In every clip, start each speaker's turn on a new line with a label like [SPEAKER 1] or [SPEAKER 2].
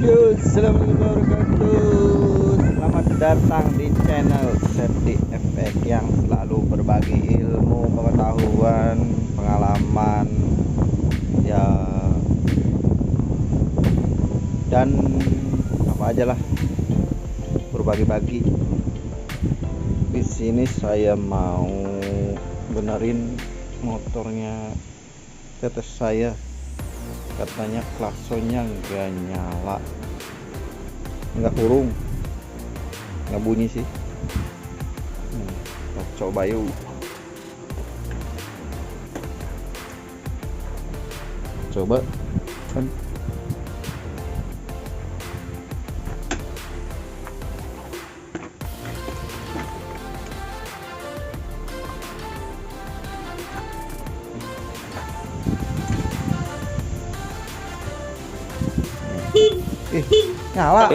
[SPEAKER 1] Yo, assalamualaikum warahmatullahi wabarakatuh. Selamat datang di channel Safety Effect yang selalu berbagi ilmu, pengetahuan, pengalaman, ya, dan apa aja lah, berbagi-bagi. Di sini saya mau benerin motornya tetes saya. Katanya klaksonnya nggak nyala, nggak kurung, nggak bunyi sih. Kita coba yuk. Coba kan. Nyala.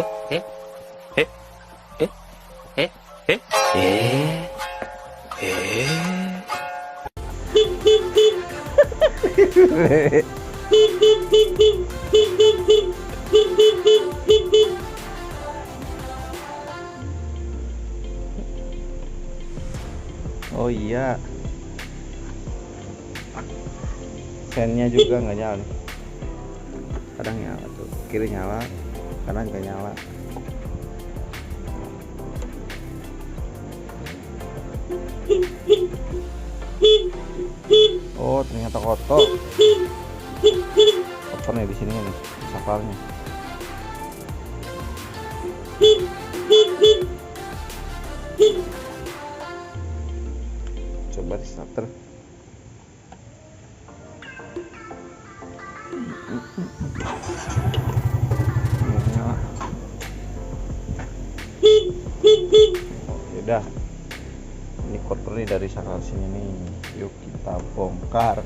[SPEAKER 1] Oh iya, sennya juga nggak nyala nih. Kadang nyala tuh, kiri nyala, kanan nggak nyala. Oh, ternyata kotor. Kotor nih di sini nih, sakalnya. Coba di starter. Udah, ini kotor nih dari sakal sini nih. Yuk kita bongkar.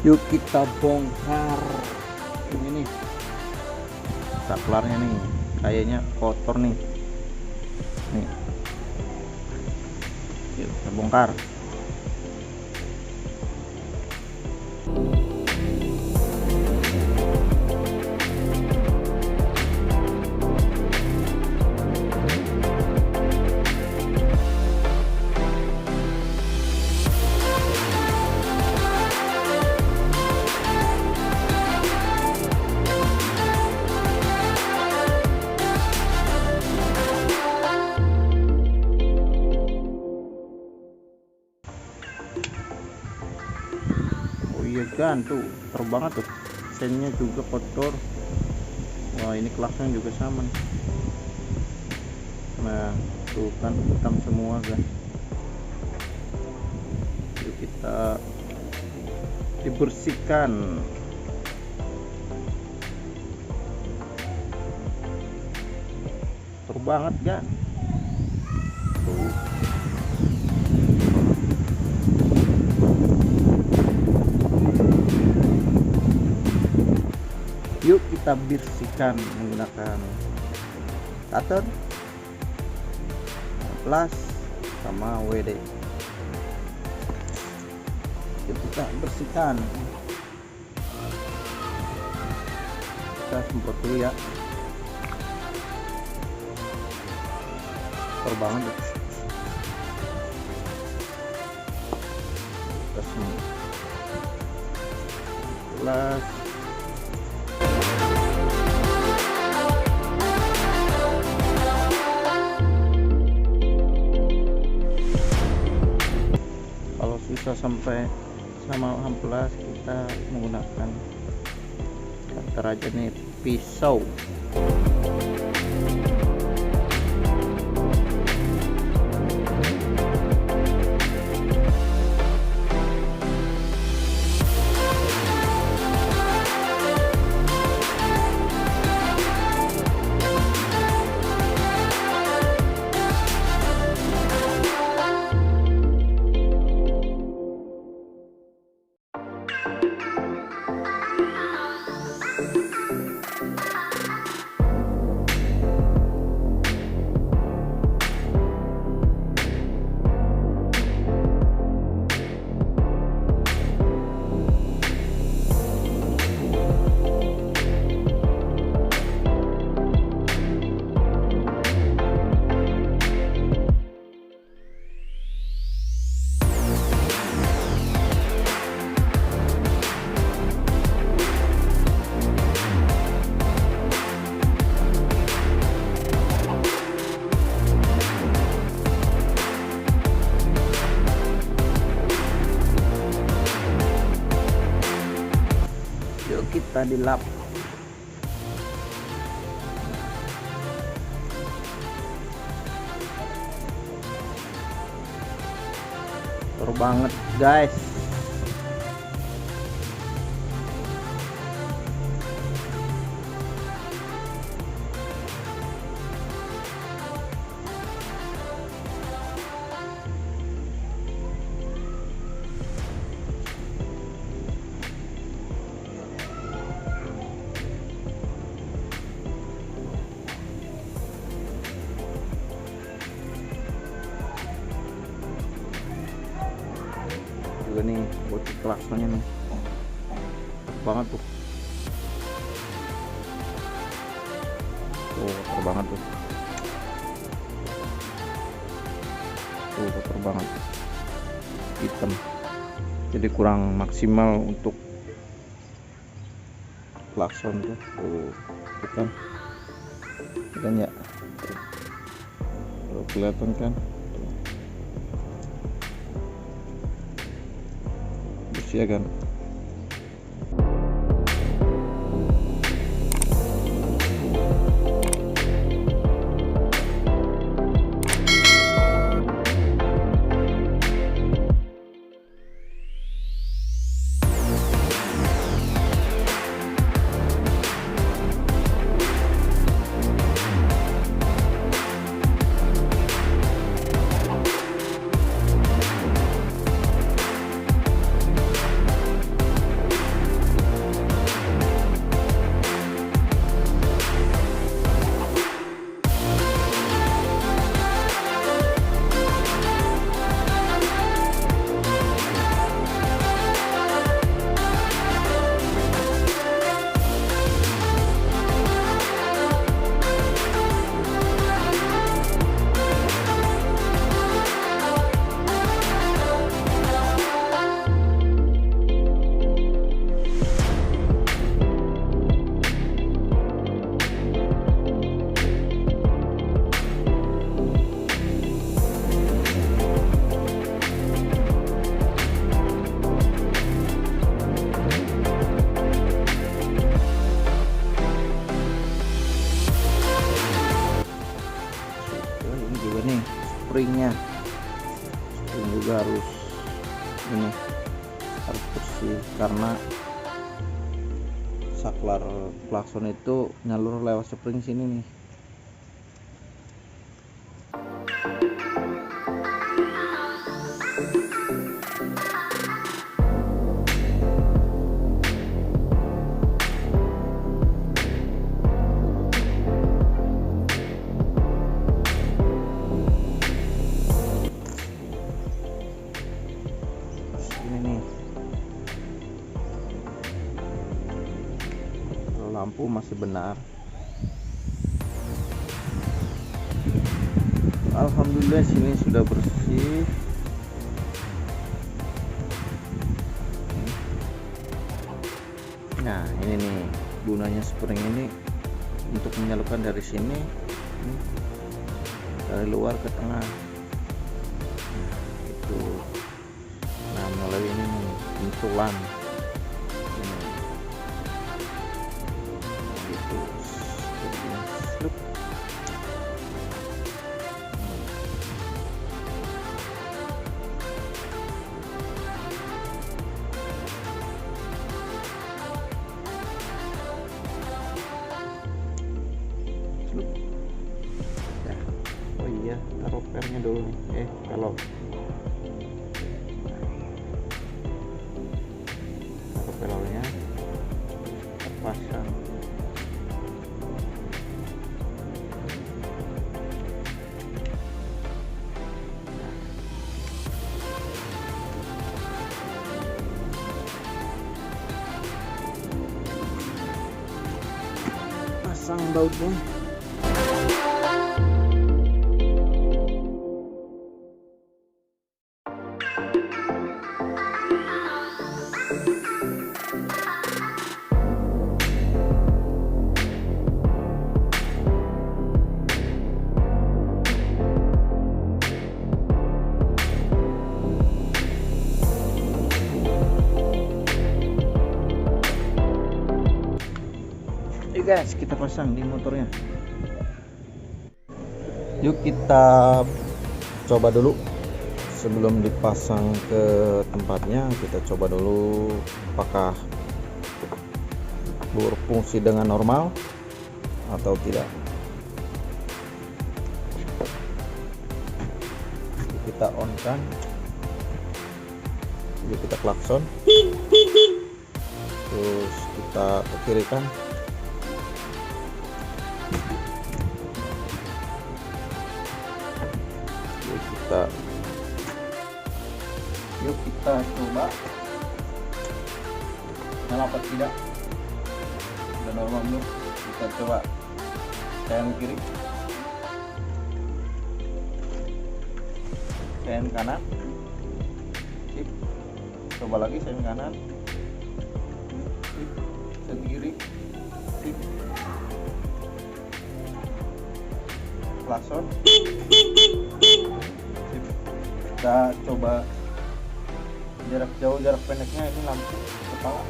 [SPEAKER 1] Yuk kita bongkar. Ini nih saklarnya nih, kayaknya kotor nih. Nih, yuk kita bongkar. kan, tuh kotor banget tuh, sennya juga kotor. Wah, ini klakson juga sama nih. Nah tuh kan hitam semua kan. Yuk kita dibersihkan. Kotor banget kan tuh. Yuk kita bersihkan menggunakan kotor, ampelas, sama WD. Yuk kita bersihkan. Kita semprot dulu ya. Kotor banget. Kita semprot. Ampelas. Susah sampai sama ampelas, kita menggunakan cutter aja nih, pisau. Kita dilap. Kotor banget guys. Juga nih buat klaksonnya nih, kotor banget tuh. Tuh kotor banget tuh. Tuh kotor banget, hitam. Jadi kurang maksimal untuk klakson tuh. Tuh kan ya. Tuh kelihatan kan. Ya kan. springnya. Spring juga harus ini, harus bersih karena saklar klakson itu nyalur lewat spring sini nih. Lampu masih benar. Alhamdulillah sini sudah bersih. Nah ini nih gunanya spring ini untuk menyalurkan dari sini dari luar ke tengah. Nah, itu. Nah melalui ini nih pintulan. Oh iya, taruh pernya dulu nih. Kalau taruh pelornya terpasang. Pasang bautnya. Guys, kita pasang di motornya. Yuk kita coba dulu. Sebelum dipasang ke tempatnya, kita coba dulu apakah berfungsi dengan normal atau tidak. Kita on kan. Yuk kita klakson. Terus kita ke kiri kan. Yuk kita coba nyala apa tidak. Udah normal belum? Kita coba sen kiri, sen kanan. Sip. Coba lagi sen kanan. Sip. Sen kiri. Sip. Klakson. Kita coba jarak jauh, jarak pendeknya ini lampu kepala.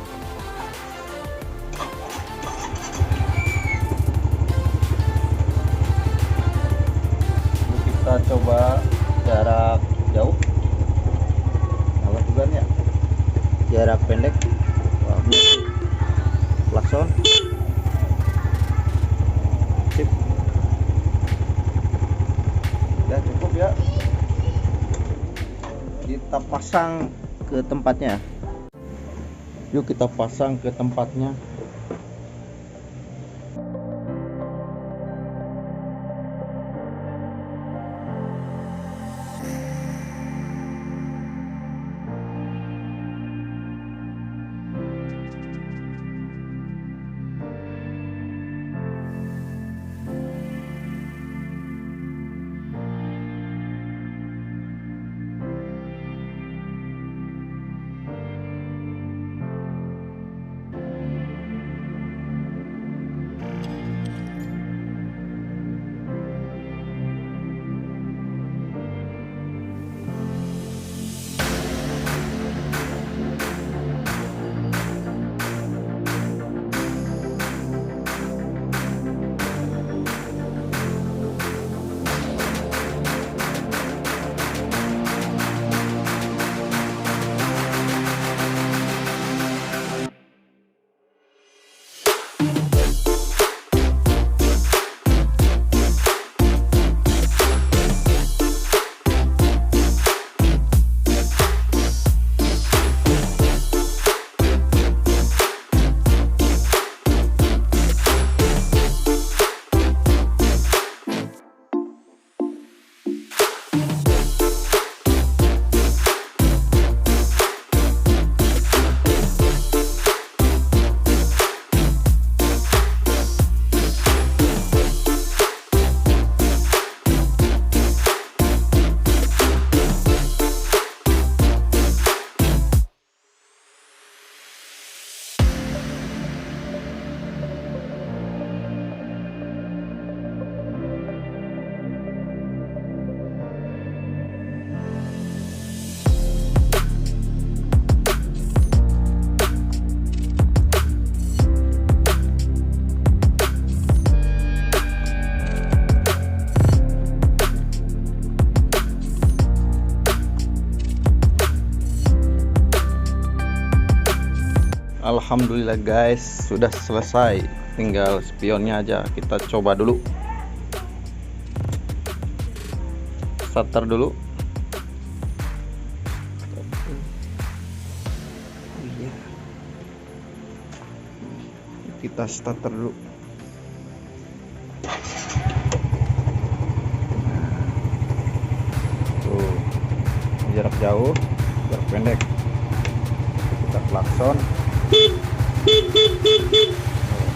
[SPEAKER 1] Kita coba jarak jauh, nyala juga nih ya. Jarak pendek, klakson. Sip. Ya cukup ya. Kita pasang ke tempatnya. Yuk kita pasang ke tempatnya. Alhamdulillah guys, sudah selesai. Tinggal spionnya aja. Kita coba dulu. Starter dulu. Kita starter dulu. Tuh, jarak jauh, jarak pendek. Kita klakson.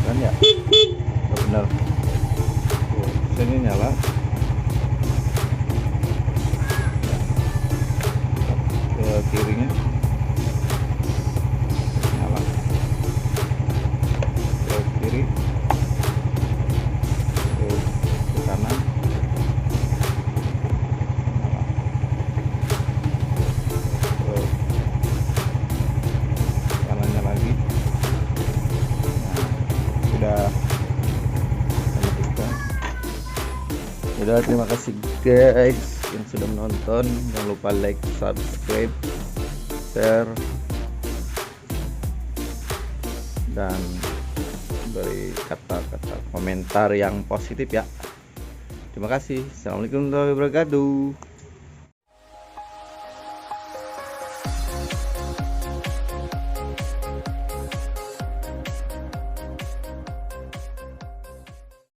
[SPEAKER 1] Kan ya? Benar. Tuh, sini nyala. Ke kirinya. Nyala. Ke kiri. Ke kanan. Kanannya lagi. Sudah membersihkan. Sudah, terima kasih guys yang sudah menonton. Jangan lupa like, subscribe, share, dan beri kata-kata komentar yang positif ya. Terima kasih. Assalamualaikum warahmatullahi wabarakatuh.